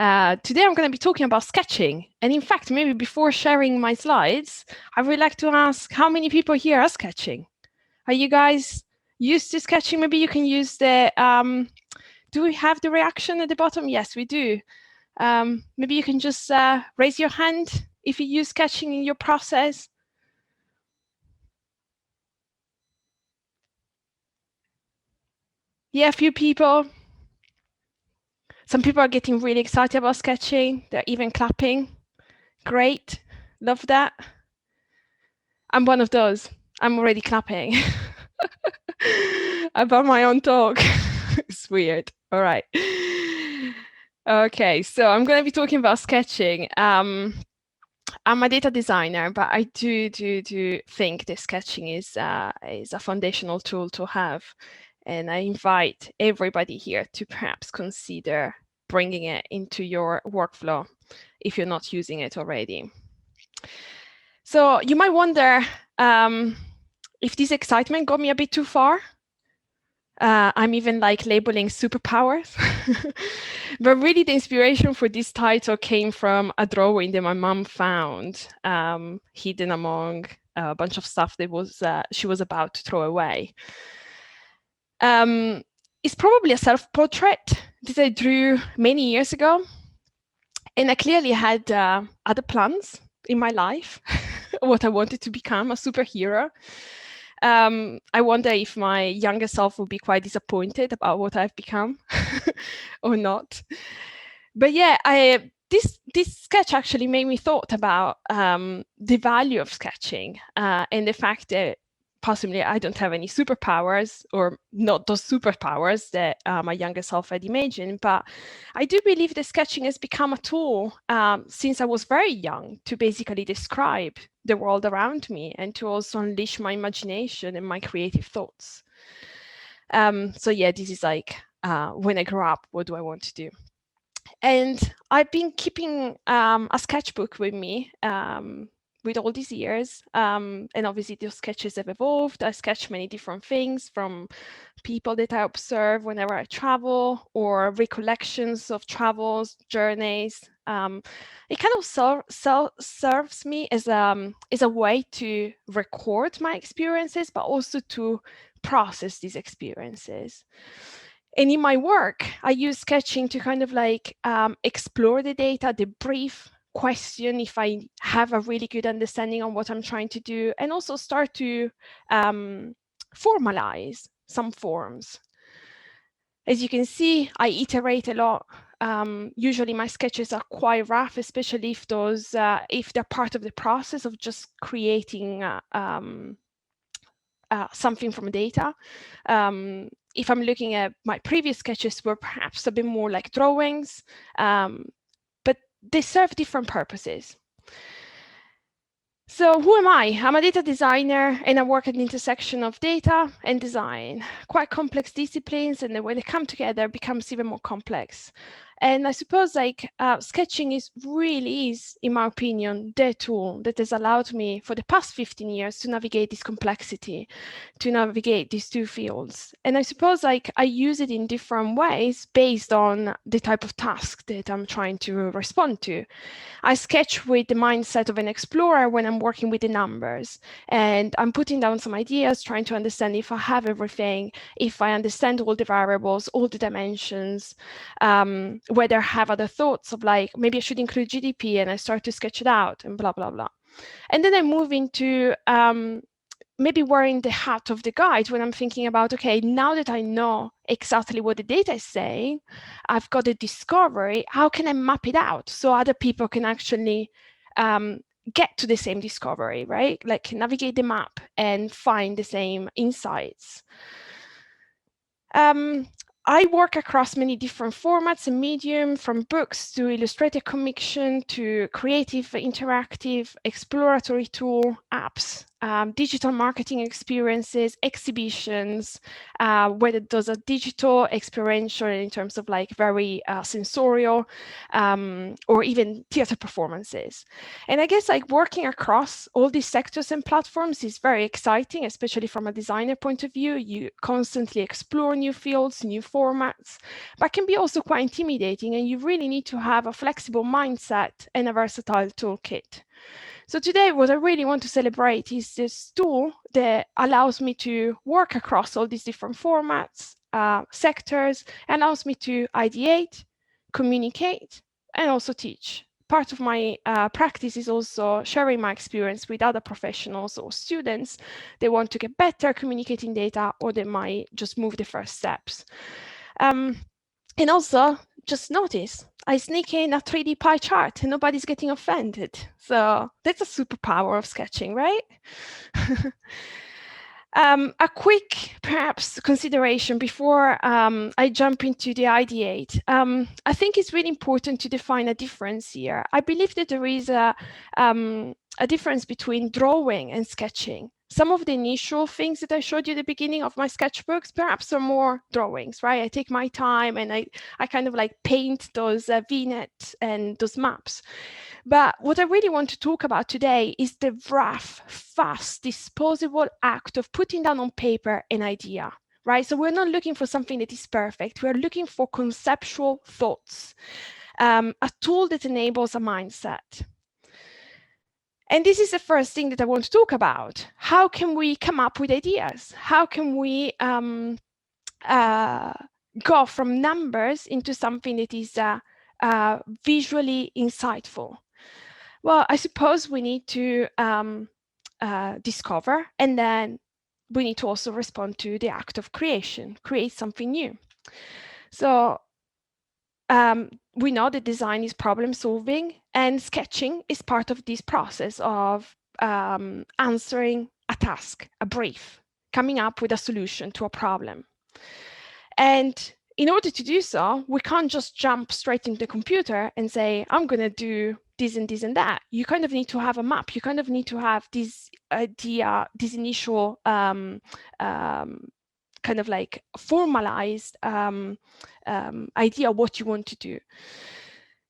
Today I'm going to be talking about sketching. And in fact, maybe before sharing my slides, I would like to ask how many people here are sketching? Are you guys used to sketching? Maybe you can use the, do we have the reaction at the bottom? Yes, we do. Maybe you can just raise your hand if you use sketching in your process. Yeah, a few people. Some people are getting really excited about sketching. They're even clapping. Great. Love that. I'm one of those. I'm already clapping about my own talk. It's weird. All right. Okay, so I'm going to be talking about sketching. I'm a data designer, but I do think that sketching is a foundational tool to have. And I invite everybody here to perhaps consider bringing it into your workflow if you're not using it already. So you might wonder if this excitement got me a bit too far. I'm even like labeling superpowers. But really the inspiration for this title came from a drawing that my mom found hidden among a bunch of stuff that she was about to throw away. It's probably a self-portrait that I drew many years ago. And I clearly had other plans in my life, what I wanted to become, a superhero. I wonder if my younger self will be quite disappointed about what I've become or not. But yeah, this sketch actually made me thought about the value of sketching and the fact that possibly I don't have any superpowers, or not those superpowers that my younger self had imagined, but I do believe that sketching has become a tool since I was very young to basically describe the world around me and to also unleash my imagination and my creative thoughts. So yeah, this is like when I grow up, what do I want to do? And I've been keeping a sketchbook with me with all these years. And obviously those sketches have evolved. I sketch many different things, from people that I observe whenever I travel, or recollections of travels, journeys. It kind of serves me as a way to record my experiences, but also to process these experiences. And in my work, I use sketching to kind of like explore the data, debrief, question if I have a really good understanding on what I'm trying to do, and also start to formalize some forms. As you can see, I iterate a lot. Usually my sketches are quite rough, especially if they're part of the process of just creating something from data. If I'm looking at my previous sketches, were perhaps a bit more like drawings, but they serve different purposes. So who am I? I'm a data designer, and I work at the intersection of data and design. Quite complex disciplines, and then when they come together, it becomes even more complex. And I suppose like sketching really is, in my opinion, the tool that has allowed me for the past 15 years to navigate this complexity, to navigate these two fields. And I suppose like I use it in different ways based on the type of task that I'm trying to respond to. I sketch with the mindset of an explorer when I'm working with the numbers, and I'm putting down some ideas, trying to understand if I have everything, if I understand all the variables, all the dimensions, whether I have other thoughts of like, maybe I should include GDP, and I start to sketch it out and blah, blah, blah. And then I move into maybe wearing the hat of the guide when I'm thinking about, okay, now that I know exactly what the data is saying, I've got a discovery, how can I map it out so other people can actually get to the same discovery, right? Like navigate the map and find the same insights. I work across many different formats and medium, from books to illustrated comic to creative, interactive, exploratory tool, apps, digital marketing experiences, exhibitions, whether those are digital, experiential in terms of like very sensorial, or even theater performances. And I guess like working across all these sectors and platforms is very exciting, especially from a designer point of view. You constantly explore new fields, new formats, but can be also quite intimidating, and you really need to have a flexible mindset and a versatile toolkit. So today, what I really want to celebrate is this tool that allows me to work across all these different formats, sectors, and allows me to ideate, communicate, and also teach. Part of my practice is also sharing my experience with other professionals or students. They want to get better communicating data, or they might just move the first steps. And also, just notice, I sneak in a 3D pie chart and nobody's getting offended. So that's a superpower of sketching, right? A quick, perhaps, consideration before I jump into the ideate. I think it's really important to define a difference here. I believe that there is a difference between drawing and sketching. Some of the initial things that I showed you at the beginning of my sketchbooks, perhaps are more drawings, right? I take my time and I kind of like paint those vignettes and those maps. But what I really want to talk about today is the rough, fast, disposable act of putting down on paper an idea, right? So we're not looking for something that is perfect. We're looking for conceptual thoughts, a tool that enables a mindset. And this is the first thing that I want to talk about. How can we come up with ideas? How can we go from numbers into something that is visually insightful? Well, I suppose we need to discover, and then we need to also respond to the act of creation, create something new. So we know that design is problem solving, and sketching is part of this process of answering a task, a brief, coming up with a solution to a problem. And in order to do so, we can't just jump straight into the computer and say, I'm going to do this and this and that. You kind of need to have a map. You kind of need to have this idea, this initial kind of like formalized idea of what you want to do.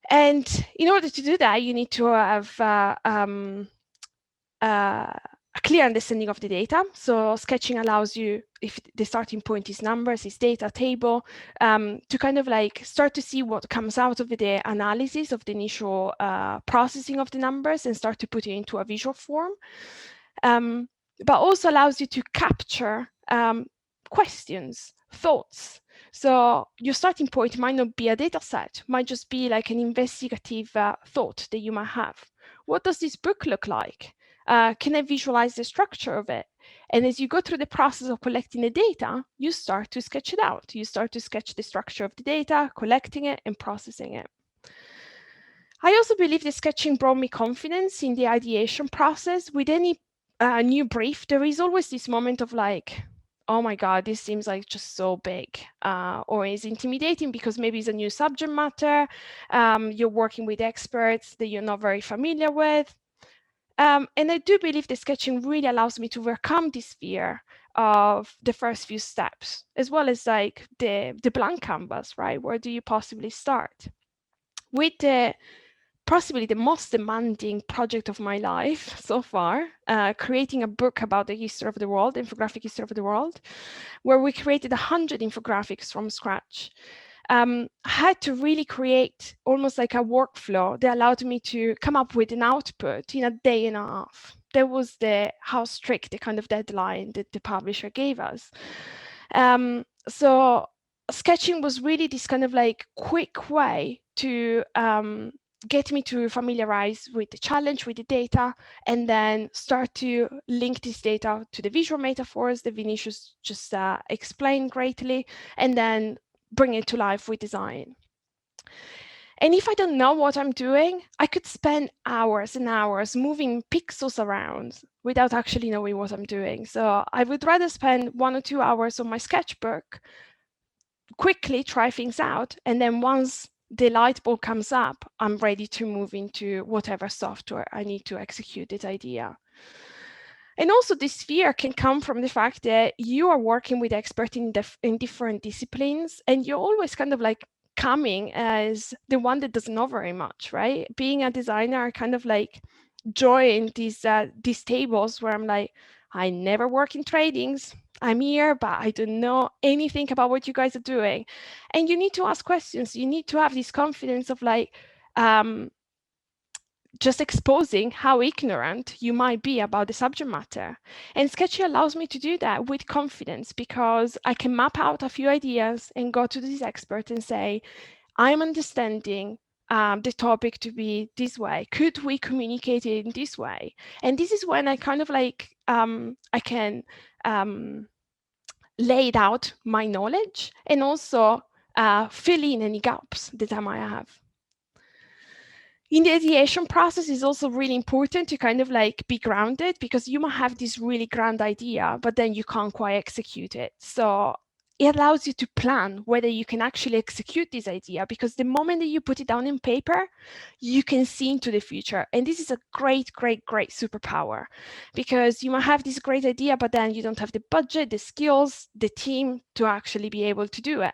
And in order to do that, you need to have a clear understanding of the data. So sketching allows you, if the starting point is numbers, is data table, to kind of like start to see what comes out of the analysis of the initial processing of the numbers and start to put it into a visual form. But also allows you to capture questions, thoughts. So your starting point might not be a data set, might just be like an investigative thought that you might have. What does this book look like? Can I visualize the structure of it? And as you go through the process of collecting the data, you start to sketch it out. You start to sketch the structure of the data, collecting it and processing it. I also believe that sketching brought me confidence in the ideation process. With any new brief, there is always this moment of like, oh my God, this seems like just so big, or is intimidating because maybe it's a new subject matter. You're working with experts that you're not very familiar with. And I do believe that sketching really allows me to overcome this fear of the first few steps, as well as like the blank canvas, right? Where do you possibly start? With the possibly the most demanding project of my life so far, creating a book about the history of the world, infographic history of the world, where we created 100 infographics from scratch. I had to really create almost like a workflow that allowed me to come up with an output in a day and a half. That was how strict the kind of deadline that the publisher gave us. So sketching was really this kind of like quick way to get me to familiarize with the challenge, with the data, and then start to link this data to the visual metaphors that Vinicius just explained greatly, and then bring it to life with design. And if I don't know what I'm doing, I could spend hours and hours moving pixels around without actually knowing what I'm doing. So I would rather spend 1 or 2 hours on my sketchbook, quickly try things out, and then once the light bulb comes up, I'm ready to move into whatever software I need to execute this idea. And also this fear can come from the fact that you are working with experts in different disciplines, and you're always kind of like coming as the one that doesn't know very much, right? Being a designer, I kind of like join these tables where I'm like, I never work in tradings. I'm here, but I don't know anything about what you guys are doing. And you need to ask questions. You need to have this confidence of like, just exposing how ignorant you might be about the subject matter. And Sketchy allows me to do that with confidence, because I can map out a few ideas and go to this expert and say, I'm understanding the topic to be this way. Could we communicate it in this way? And this is when I kind of like, I can lay out my knowledge and also fill in any gaps that I might have. In the ideation process, is also really important to kind of like be grounded, because you might have this really grand idea, but then you can't quite execute it. So it allows you to plan whether you can actually execute this idea, because the moment that you put it down in paper, you can see into the future. And this is a great, great, great superpower, because you might have this great idea, but then you don't have the budget, the skills, the team to actually be able to do it.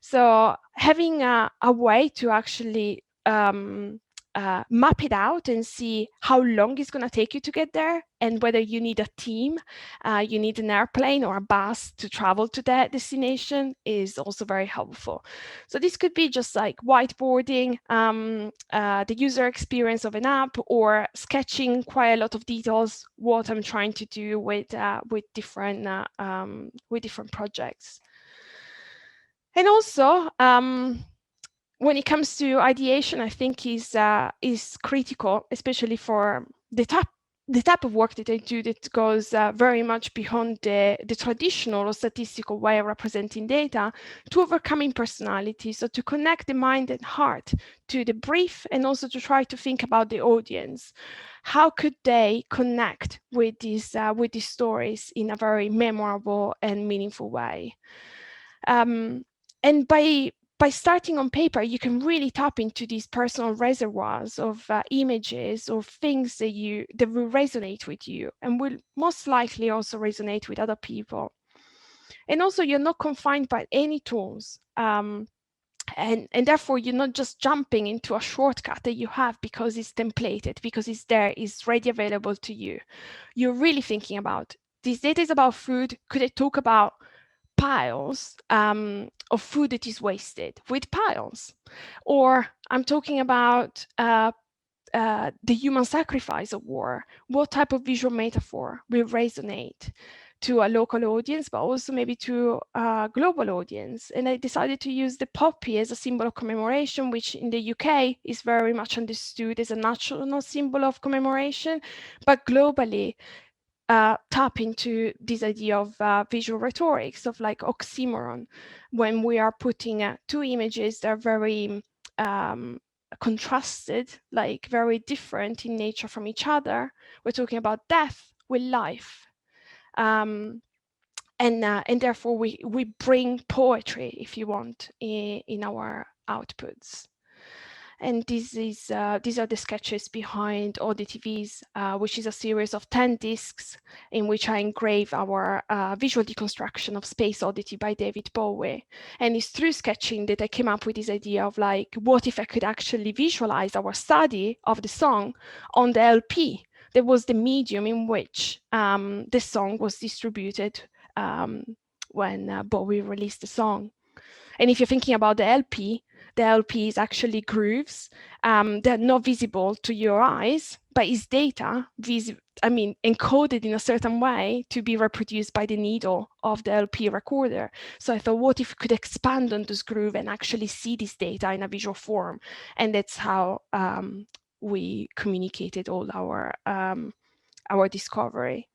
So having a way to actually map it out and see how long it's going to take you to get there, and whether you need a team, you need an airplane or a bus to travel to that destination, is also very helpful. So this could be just like whiteboarding the user experience of an app, or sketching quite a lot of details what I'm trying to do with different projects. And also, when it comes to ideation, I think is critical, especially for the type of work that I do, that goes very much beyond the traditional or statistical way of representing data, to overcoming personality. So to connect the mind and heart to the brief, and also to try to think about the audience. How could they connect with these stories in a very memorable and meaningful way? And by starting on paper, you can really tap into these personal reservoirs of images or things that will resonate with you, and will most likely also resonate with other people. And also, you're not confined by any tools. And therefore, you're not just jumping into a shortcut that you have because it's templated, because it's there, it's ready, available to you. You're really thinking about, this data is about food. Could I talk about piles of food that is wasted with piles? Or I'm talking about the human sacrifice of war. What type of visual metaphor will resonate to a local audience, but also maybe to a global audience? And I decided to use the poppy as a symbol of commemoration, which in the UK is very much understood as a national symbol of commemoration, but globally tap into this idea of visual rhetorics, of like oxymoron, when we are putting two images that are very contrasted, like very different in nature from each other. We're talking about death with life. And therefore we bring poetry, if you want, in our outputs. And these are the sketches behind Auditives, which is a series of 10 discs in which I engrave our visual deconstruction of Space Oddity by David Bowie. And it's through sketching that I came up with this idea of like, what if I could actually visualize our study of the song on the LP? That was the medium in which the song was distributed when Bowie released the song. And if you're thinking about the LP is actually grooves. They're not visible to your eyes, but it's data, encoded in a certain way to be reproduced by the needle of the LP recorder. So I thought, what if we could expand on this groove and actually see this data in a visual form? And that's how we communicated all our discovery.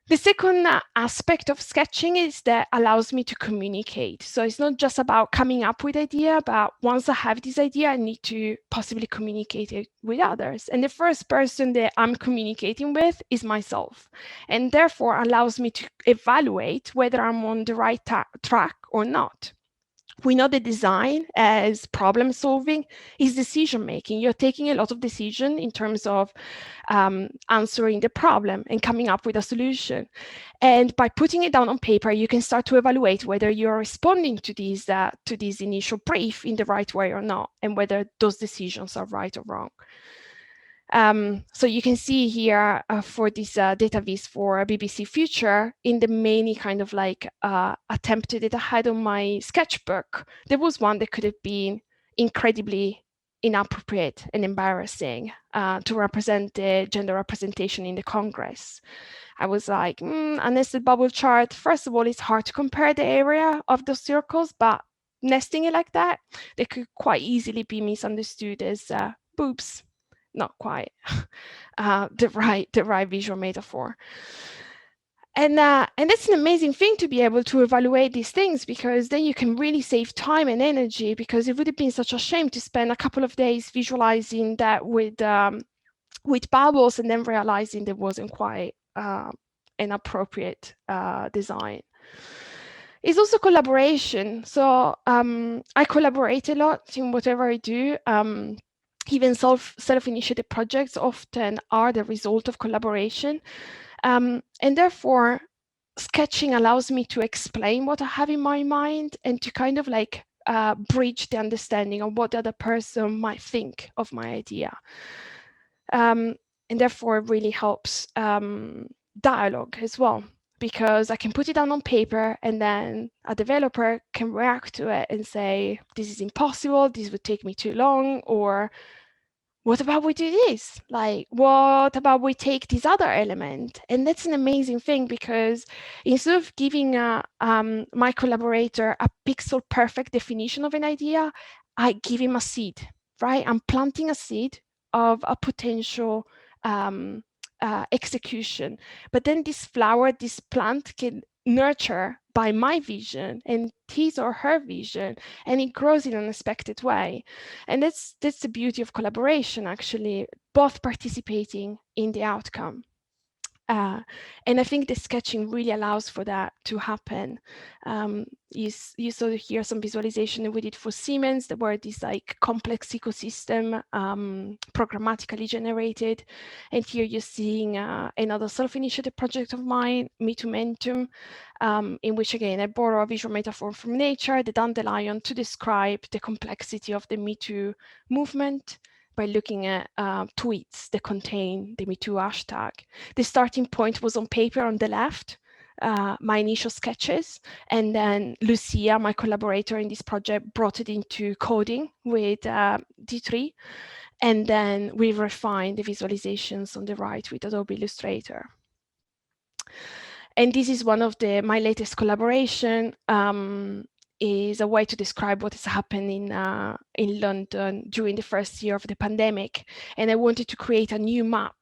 The second aspect of sketching is that allows me to communicate. So it's not just about coming up with idea, but once I have this idea, I need to possibly communicate it with others. And the first person that I'm communicating with is myself, and therefore allows me to evaluate whether I'm on the right track or not. we know that design as problem solving is decision making. You're taking a lot of decision in terms of answering the problem and coming up with a solution. And by putting it down on paper, you can start to evaluate whether you're responding to this initial brief in the right way or not, and whether those decisions are right or wrong. So you can see here for this data viz for BBC Future, in the many kind of like attempted that I had on my sketchbook, there was one that could have been incredibly inappropriate and embarrassing to represent the gender representation in the Congress. I was like, a nested bubble chart. First of all, it's hard to compare the area of those circles, but nesting it like that, they could quite easily be misunderstood as boobs. Not quite the right visual metaphor. And that's an amazing thing to be able to evaluate these things, because then you can really save time and energy, because it would have been such a shame to spend a couple of days visualizing that with bubbles and then realizing there wasn't quite an appropriate design. It's also collaboration. So I collaborate a lot in whatever I do. Even self-initiated projects often are the result of collaboration. And therefore, sketching allows me to explain what I have in my mind and to kind of like bridge the understanding of what the other person might think of my idea. And therefore, it really helps dialogue as well, because I can put it down on paper and then a developer can react to it and say, this is impossible, this would take me too long, or what about we do this? Like, what about we take this other element? And that's an amazing thing, because instead of giving my collaborator a pixel perfect definition of an idea, I give him a seed, right? I'm planting a seed of a potential execution. But then this flower, this plant can nurture by my vision and his or her vision, and it grows in an unexpected way. And that's the beauty of collaboration, actually, both participating in the outcome. And I think the sketching really allows for that to happen. You saw here some visualization that we did for Siemens, that were this like complex ecosystem programmatically generated. And here you're seeing another self-initiated project of mine, Momentum, in which again I borrow a visual metaphor from nature, the dandelion, to describe the complexity of the Me Too movement by looking at tweets that contain the Me Too hashtag. The starting point was on paper on the left, my initial sketches, and then Lucia, my collaborator in this project, brought it into coding with D3, and then we refined the visualizations on the right with Adobe Illustrator. And this is one of my latest collaboration. Is a way to describe what has happened in London during the first year of the pandemic. And I wanted to create a new map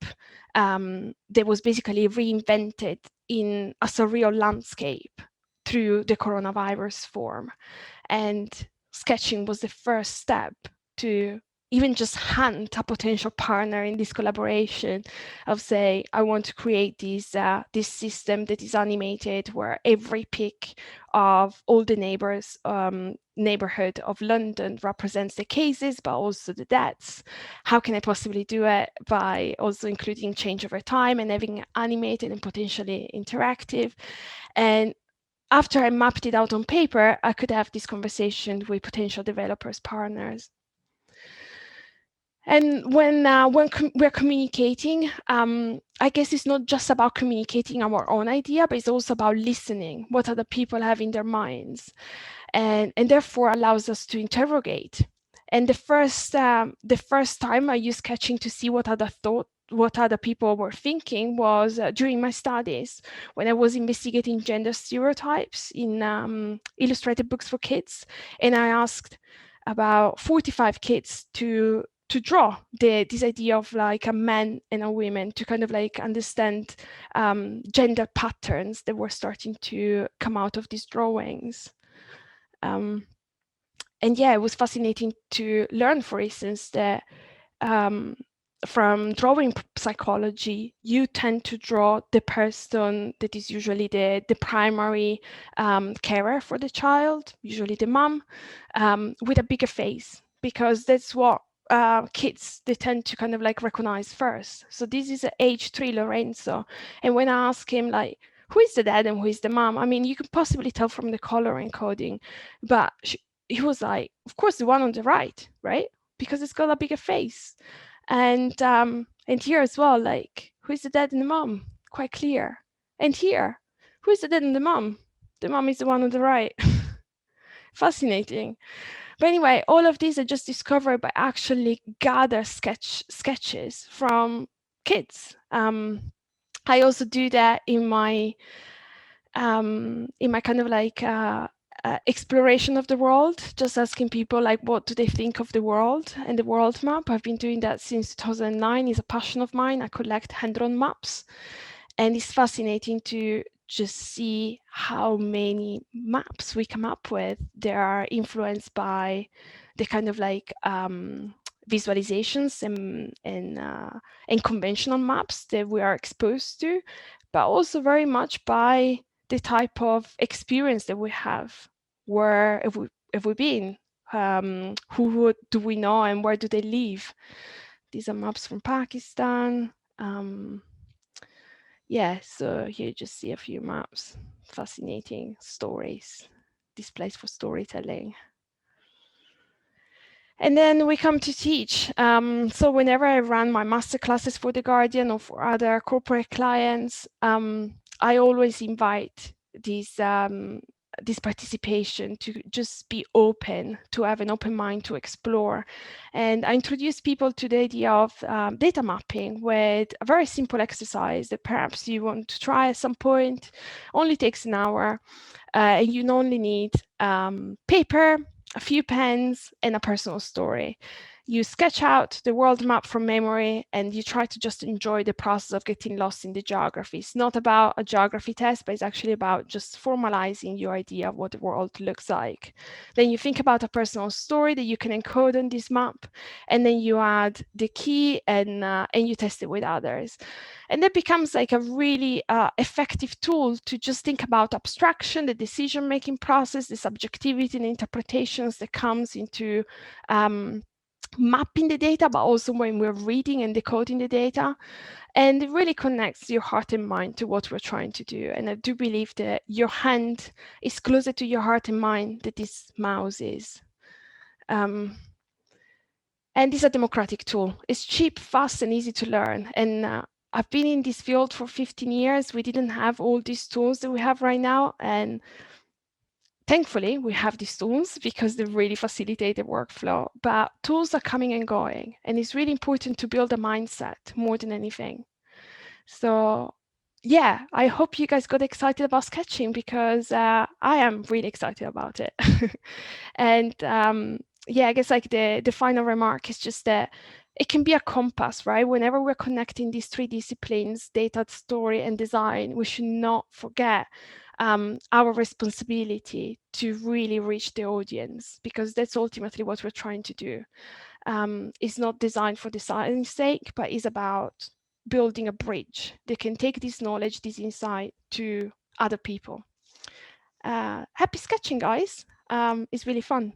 that was basically reinvented in a surreal landscape through the coronavirus form. And sketching was the first step to even just hunt a potential partner in this collaboration of say, I want to create this system that is animated, where every pic of all the neighborhood of London represents the cases, but also the deaths. How can I possibly do it? By also including change over time and having it animated and potentially interactive. And after I mapped it out on paper, I could have this conversation with potential developers, partners. And when we're communicating, I guess it's not just about communicating our own idea, but it's also about listening what other people have in their minds, and therefore allows us to interrogate. And the first time I used sketching to see what other people were thinking was during my studies, when I was investigating gender stereotypes in illustrated books for kids, and I asked about 45 kids to draw this idea of like a man and a woman, to kind of like understand gender patterns that were starting to come out of these drawings. And yeah, it was fascinating to learn, for instance, that from drawing psychology, you tend to draw the person that is usually the primary carer for the child, usually the mom, with a bigger face, because that's what kids, they tend to kind of like recognize first. So this is age 3 Lorenzo. And when I ask him like, who is the dad and who is the mom? I mean, you can possibly tell from the color encoding, but he was like, of course, the one on the right, right? Because it's got a bigger face. And here as well, like, who is the dad and the mom? Quite clear. And here, who is the dad and the mom? The mom is the one on the right. Fascinating. But anyway, all of these are just discovered by actually gather sketches from kids. I also do that in my kind of like exploration of the world, just asking people like, what do they think of the world and the world map. I've been doing that since 2009. It's a passion of mine. I collect hand-drawn maps, and it's fascinating to just see how many maps we come up with. They are influenced by the kind of like visualizations and conventional maps that we are exposed to, but also very much by the type of experience that we have. Where have we been? Who do we know and where do they live? These are maps from Pakistan. Yeah, so here you just see a few maps. Fascinating stories, displays for storytelling. And then we come to teach. So whenever I run my master classes for The Guardian or for other corporate clients, I always invite this participation to just be open, to have an open mind to explore. And I introduce people to the idea of data mapping with a very simple exercise that perhaps you want to try at some point. Only takes an hour. And you only need paper, a few pens, and a personal story. You sketch out the world map from memory, and you try to just enjoy the process of getting lost in the geography. It's not about a geography test, but it's actually about just formalizing your idea of what the world looks like. Then you think about a personal story that you can encode on this map, and then you add the key and you test it with others. And that becomes like a really effective tool to just think about abstraction, the decision-making process, the subjectivity and interpretations that comes into mapping the data, but also when we're reading and decoding the data. And it really connects your heart and mind to what we're trying to do. And I do believe that your hand is closer to your heart and mind than this mouse is. And it's a democratic tool. It's cheap, fast, and easy to learn. And I've been in this field for 15 years. We didn't have all these tools that we have right now. And thankfully, we have these tools because they really facilitate the workflow. But tools are coming and going. And it's really important to build a mindset more than anything. So yeah, I hope you guys got excited about sketching because I am really excited about it. And yeah, I guess like the final remark is just that it can be a compass, right? Whenever we're connecting these three disciplines, data, story, and design, we should not forget our responsibility to really reach the audience, because that's ultimately what we're trying to do. It's not designed for design's sake, but it's about building a bridge that can take this knowledge, this insight to other people. Happy sketching, guys. It's really fun.